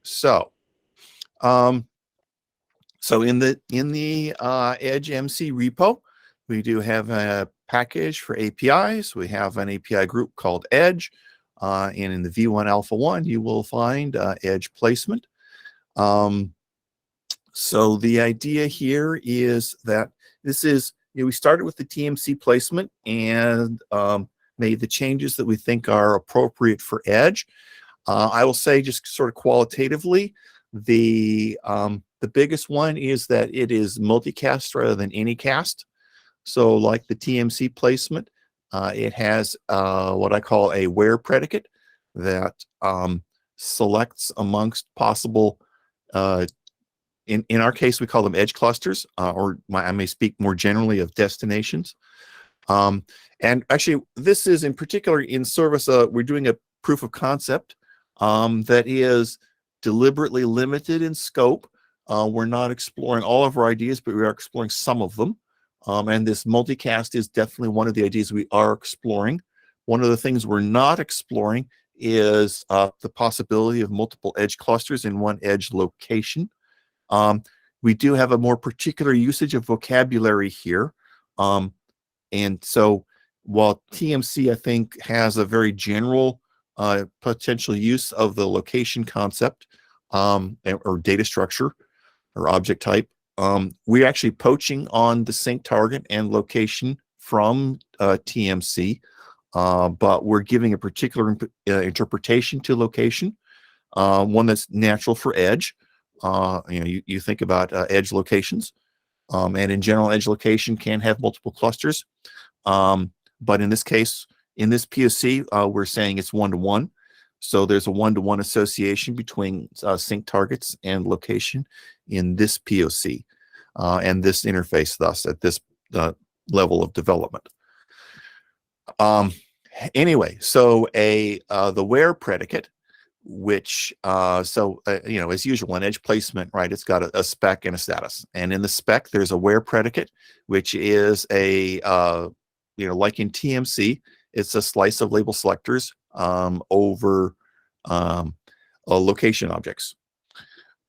So, so in the Edge MC repo, we do have a package for APIs. We have an API group called Edge, and in the V1 Alpha 1, you will find Edge placement. So the idea here is that this is, we started with the TMC placement and made the changes that we think are appropriate for Edge. I will say, just sort of qualitatively, the biggest one is that it is multicast rather than anycast. So like the TMC placement, it has what I call a where predicate that selects amongst possible, in our case, we call them edge clusters, or I may speak more generally of destinations. And actually, this is in particular in service, we're doing a proof of concept that is deliberately limited in scope. We're not exploring all of our ideas, but we are exploring some of them. And this multicast is definitely one of the ideas we are exploring. One of the things we're not exploring is the possibility of multiple edge clusters in one edge location. We do have a more particular usage of vocabulary here. And so while TMC, I think, has a very general potential use of the location concept or data structure or object type, we're actually poaching on the sync target and location from TMC, but we're giving a particular interpretation to location, one that's natural for Edge. You think about edge locations, and in general, edge location can have multiple clusters. But in this case, in this POC, we're saying it's one-to-one. So there's a one-to-one association between sync targets and location in this POC and this interface, thus at this level of development. Anyway, so the where predicate, which as usual in edge placement, right, it's got a spec and a status, and in the spec there's a where predicate, which is a like in TMC, it's a slice of label selectors over location objects.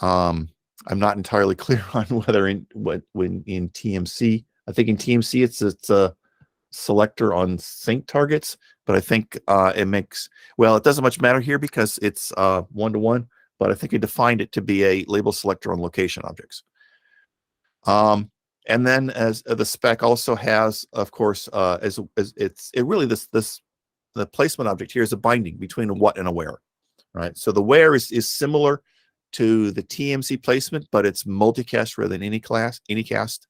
I'm not entirely clear on whether in TMC, I think in TMC it's a selector on sync targets, but I think it makes, well, it doesn't much matter here because it's one-to-one, but I think I defined it to be a label selector on location objects. And then as the spec also has, of course, the placement object here is a binding between a what and a where, right? So the where is similar to the TMC placement, but it's multicast rather than anycast.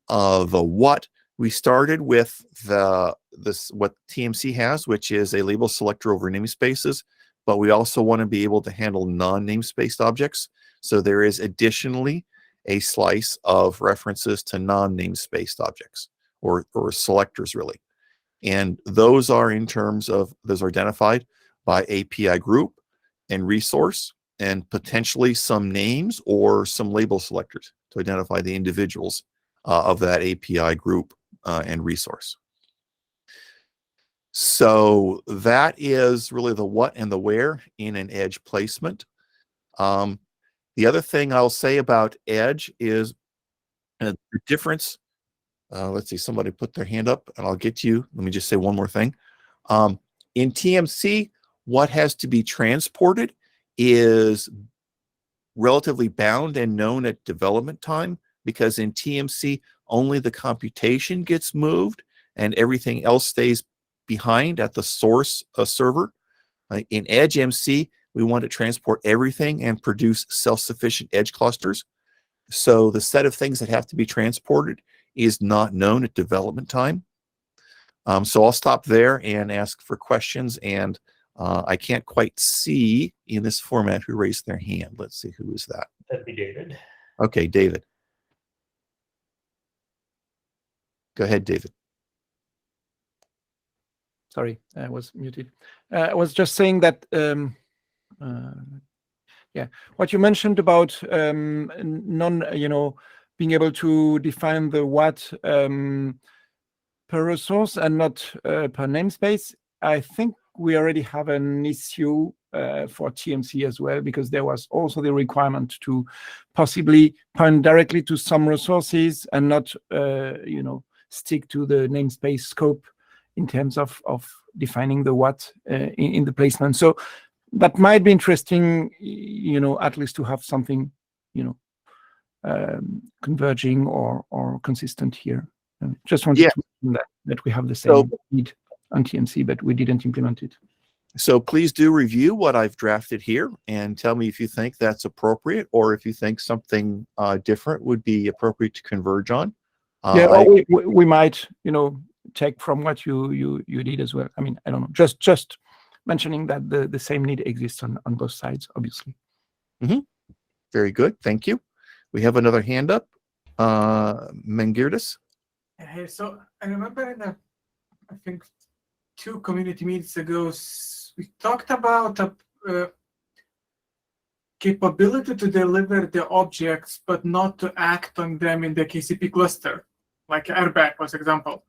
The what, we started with what TMC has, which is a label selector over namespaces, but we also want to be able to handle non-namespaced objects. So there is additionally a slice of references to non-namespaced objects or selectors, really. And those are those are identified by API group and resource, and potentially some names or some label selectors to identify the individuals of that API group and resource. So that is really the what and the where in an edge placement. The other thing I'll say about Edge is the difference. Let's see, somebody put their hand up and I'll get to you. Let me just say one more thing. In TMC, what has to be transported is relatively bound and known at development time, because in TMC, only the computation gets moved and everything else stays behind at the source server. In Edge MC, we want to transport everything and produce self-sufficient edge clusters. So the set of things that have to be transported is not known at development time. So I'll stop there and ask for questions. And I can't quite see in this format who raised their hand. Let's see, who is that? That'd be David. Okay, David. Go ahead, David. Sorry, I was muted. I was just saying that, what you mentioned about being able to define the what per resource and not per namespace. I think we already have an issue for TMC as well, because there was also the requirement to possibly point directly to some resources and not, stick to the namespace scope in terms of defining the what in the placement. So that might be interesting, at least to have something, converging or consistent here. Just wanted to mention that we have the same need on TMC, but we didn't implement it. So please do review what I've drafted here and tell me if you think that's appropriate, or if you think something different would be appropriate to converge on. We might, take from what you did as well. I mean, I don't know, just mentioning that the same need exists on both sides, obviously. Mm-hmm. Very good, thank you. We have another hand up, Mengirdis. Hey, so I remember in I think 2 community meetings ago, we talked about a capability to deliver the objects, but not to act on them in the KCP cluster, like airbag, for example.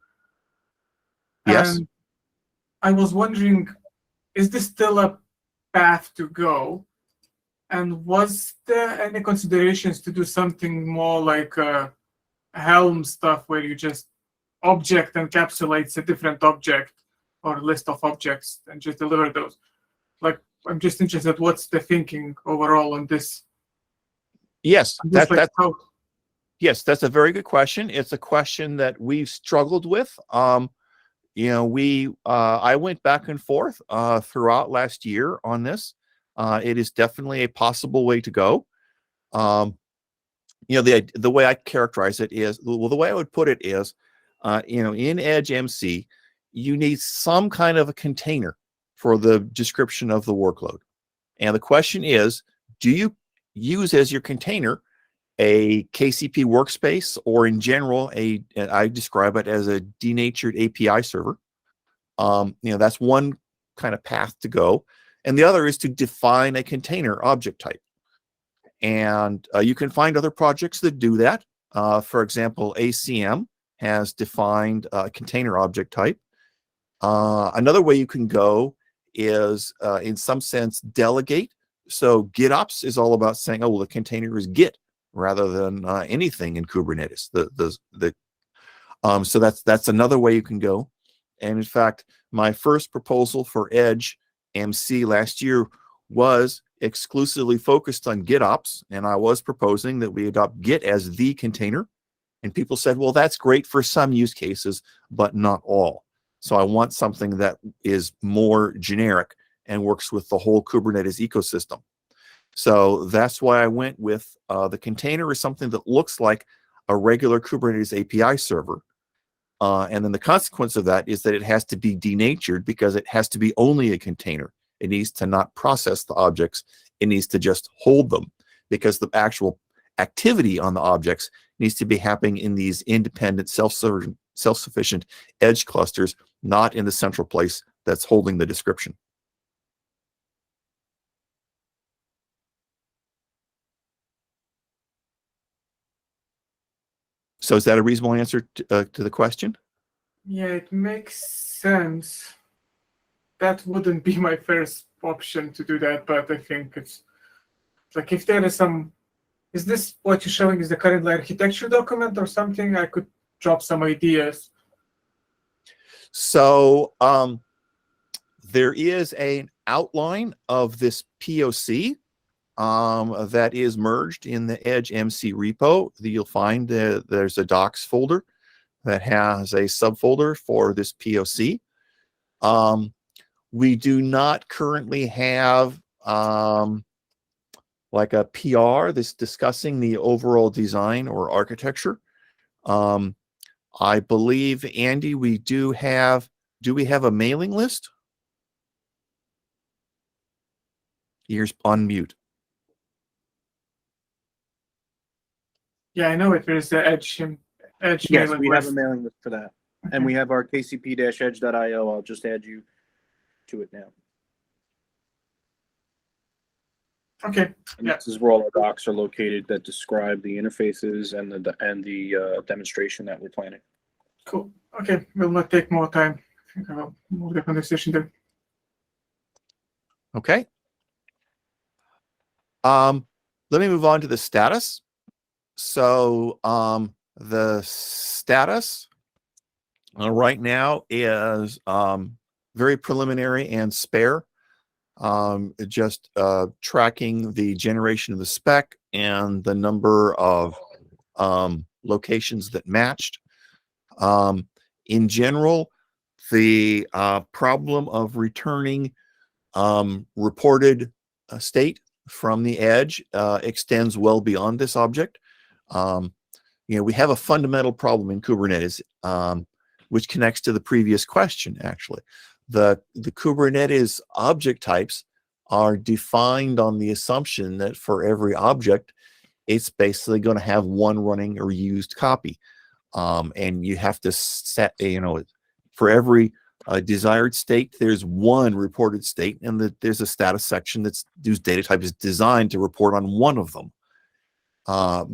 Yes. And I was wondering, is this still a path to go? And was there any considerations to do something more like Helm stuff, where you just object encapsulates a different object or list of objects and just deliver those? Like, I'm just interested, what's the thinking overall on this? Yes, Yes, that's a very good question. It's a question that we've struggled with. I went back and forth throughout last year on this. It is definitely a possible way to go. The way I characterize it is, the way I would put it is, in Edge MC, you need some kind of a container for the description of the workload. And the question is, do you use as your container a KCP workspace, or in general, I describe it as a denatured API server? That's one kind of path to go. And the other is to define a container object type. And you can find other projects that do that. For example, ACM has defined a container object type. Another way you can go is, in some sense, delegate. So GitOps is all about saying, oh, well, the container is Git rather than anything in Kubernetes. So that's another way you can go. And in fact, my first proposal for Edge MC last year was exclusively focused on GitOps, and I was proposing that we adopt Git as the container. And people said, well, that's great for some use cases, but not all. So I want something that is more generic and works with the whole Kubernetes ecosystem. So that's why I went with the container is something that looks like a regular Kubernetes API server. And then the consequence of that is that it has to be denatured, because it has to be only a container. It needs to not process the objects. It needs to just hold them, because the actual activity on the objects needs to be happening in these independent, self-sufficient edge clusters, not in the central place that's holding the description. So is that a reasonable answer to the question? Yeah, it makes sense. That wouldn't be my first option to do that, but I think it's like, if there is some, is this what you're showing is the current architecture document or something? I could drop some ideas. So there is an outline of this POC that is merged in the Edge MC repo. You'll find there's a docs folder that has a subfolder for this POC. We do not currently have like a PR that's discussing the overall design or architecture. I believe, Andy, we do we have a mailing list? You're on mute. Yeah, I know it. There's the Edge Yes, mailing we list. have a mailing list for that. And we have our KCP-Edge.io. I'll just add you to it now. Okay. And Yeah. this is where all our docs are located that describe the interfaces and the demonstration that we're planning. Cool. Okay, will not take more time. I think I'll move the conversation there. Okay. Let me move on to the status. So the status right now is very preliminary and spare. Just tracking the generation of the spec and the number of locations that matched. In general, the problem of returning reported state from the edge extends well beyond this object. We have a fundamental problem in Kubernetes, which connects to the previous question, actually. The Kubernetes object types are defined on the assumption that for every object, it's basically going to have one running or used copy. And you have to set, for every desired state, there's one reported state, and there's a status section whose data type is designed to report on one of them.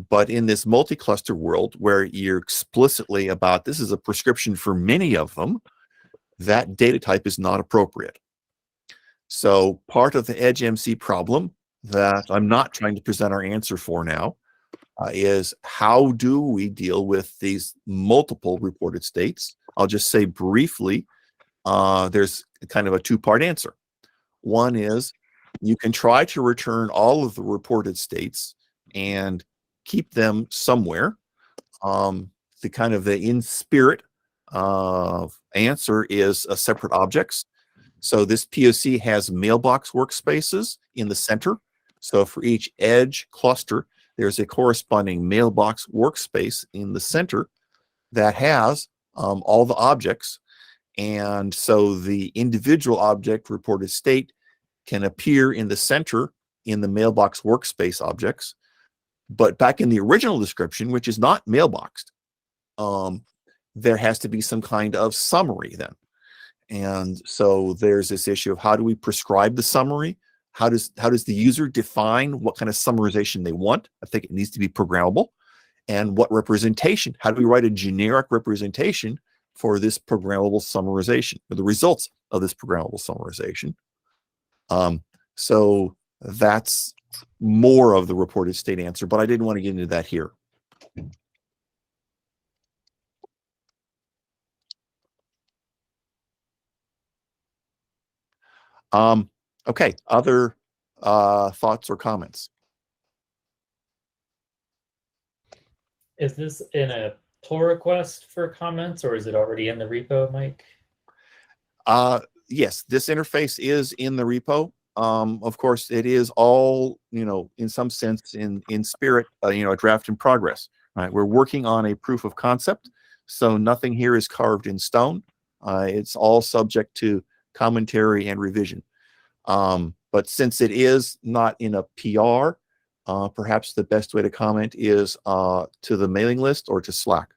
But in this multi-cluster world where you're explicitly about this is a prescription for many of them, that data type is not appropriate. So part of the Edge MC problem that I'm not trying to present our answer for now is how do we deal with these multiple reported states? I'll just say briefly, there's kind of a two-part answer. One is you can try to return all of the reported states and keep them somewhere. The kind of the in-spirit answer is separate objects. So this POC has mailbox workspaces in the center. So for each edge cluster, there's a corresponding mailbox workspace in the center that has all the objects. And so the individual object reported state can appear in the center in the mailbox workspace objects. But back in the original description, which is not mailboxed, there has to be some kind of summary then. And so there's this issue of how do we prescribe the summary? How does the user define what kind of summarization they want? I think it needs to be programmable. And what representation? How do we write a generic representation for this programmable summarization, or the results of this programmable summarization? So that's more of the reported state answer, but I didn't want to get into that here. Okay, other thoughts or comments? Is this in a pull request for comments, or is it already in the repo, Mike? Yes, this interface is in the repo. Of course, it is all, in some sense, in spirit, a draft in progress. Right? We're working on a proof of concept, so nothing here is carved in stone. It's all subject to commentary and revision. But since it is not in a PR, perhaps the best way to comment is to the mailing list or to Slack.